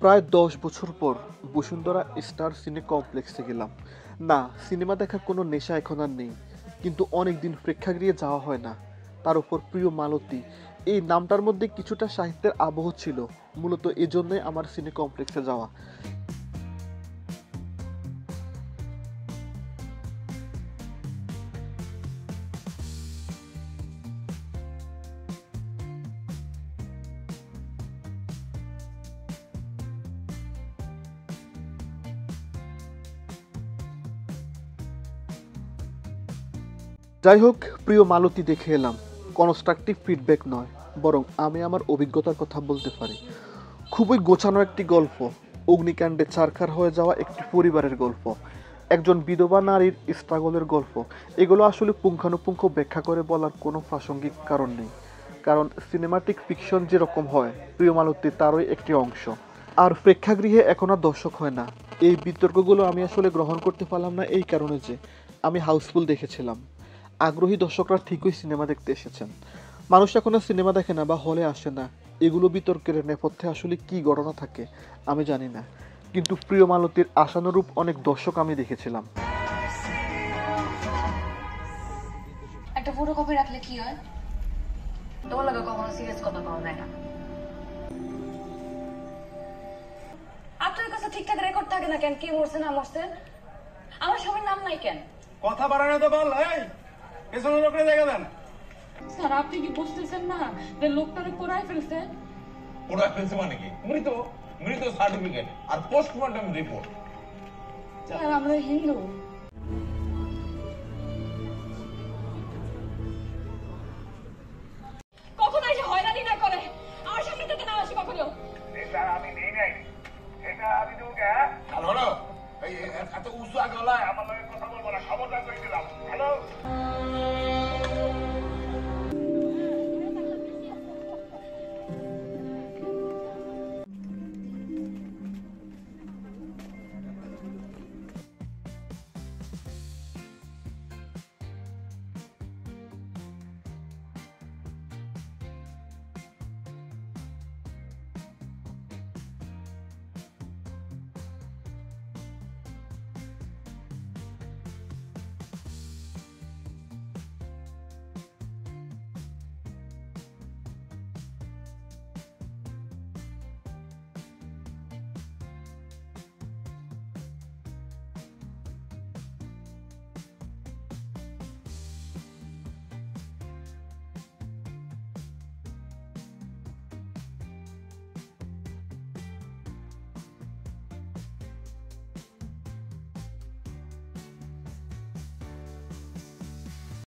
প্রায় ১০ বছর পর বসুন্ধরা স্টার সিনে কমপ্লেক্সে গেলাম। না, সিনেমা দেখার কোনো নেশা এখন আর নেই, কিন্তু অনেকদিন প্রেক্ষাগৃহে যাওয়া হয় না। তার উপর প্রিয় মালতী, এই নামটার মধ্যে কিছুটা সাহিত্যের আবহ ছিল। মূলত এজন্যই আমার সিনে কমপ্লেক্সে যাওয়া। যাই হোক, প্রিয় মালতী দেখে এলাম। কনস্ট্রাকটিভ ফিডব্যাক নয়, বরং আমি আমার অভিজ্ঞতার কথা বলতে পারি। খুবই গোছানো একটি গল্প। অগ্নিকাণ্ডে ছারখার হয়ে যাওয়া একটি পরিবারের গল্প, একজন বিধবা নারীর স্ট্রাগলের গল্প। এগুলো আসলে পুঙ্খানুপুঙ্খ ব্যাখ্যা করে বলার কোনো প্রাসঙ্গিক কারণ নেই, কারণ সিনেমাটিক ফিকশন যেরকম হয়, প্রিয় মালতী তারই একটি অংশ। আর প্রেক্ষাগৃহে এখন আর দর্শক হয় না। এই বিতর্কগুলো আমি আসলে গ্রহণ করতে পারলাম না এই কারণে যে আমি হাউসফুল দেখেছিলাম। আগ্রহী দর্শকরা ঠিকই সিনেমা দেখতে এসেছেন। মানুষ এখন আর সিনেমা দেখে না বা হলে আসে না। এগুলো বিতর্কের নেপথ্যে আসলে কি ঘটনা থাকে আমি জানি না, কিন্তু প্রিয় মালতীর আশানুরূপ অনেক দর্শক আমি দেখেছিলাম। একটা ফটোকপি রাখলে কি হয়? তোমার লাগে কখনো সিরিয়াস কথা পাওয়া যায় না। আপনার কাছে ঠিকঠাক রেকর্ড থাকে না কেন? কে মরছে না মরছে? আমার স্বামীর নাম নাই কেন? কথা বাড়ানো তো বল। এই পেছনের লোকরে জায়গা দেন। স্যার, আপনি কি বুঝতেছেন না যে লোকটারে পোড়ায় ফেলছে? ওরা ফেলছে মানে কি? মৃত মৃত সার্টিফিকেট আর পোস্টমর্টম রিপোর্ট। স্যার, আমরা হিন্দু। কখনো এসে হয়রানি না করে আমার সামনে থেকে না আসে কখনো। এটা আমি নেই নাই, এটা আমি তোকে হ্যালো এই এত উঁচু গলায় আমার লগে কথা বলবো না, খবরদার করে দিলাম। হ্যালো